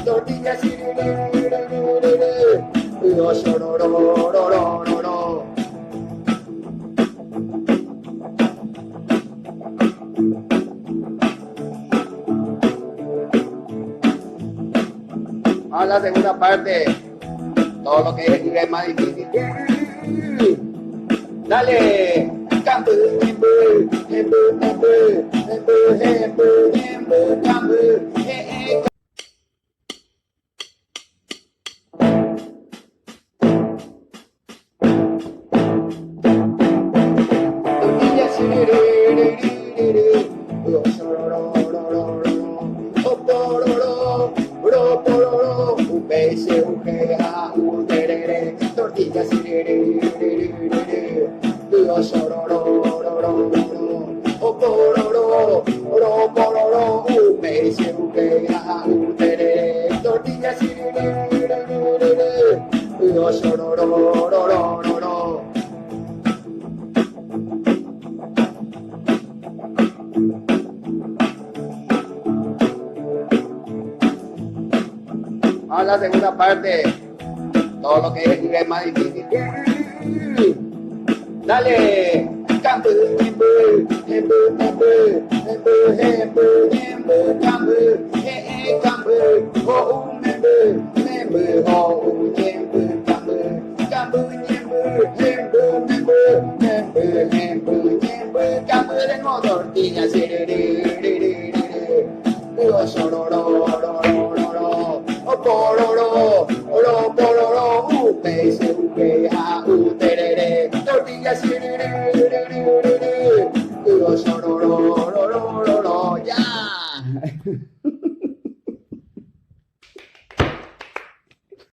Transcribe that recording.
tortillas, a la segunda parte, todo lo que es más difícil. Dale, campo, a la segunda parte, todo lo que es más difícil. Dale, campo, tortillas, tortillas,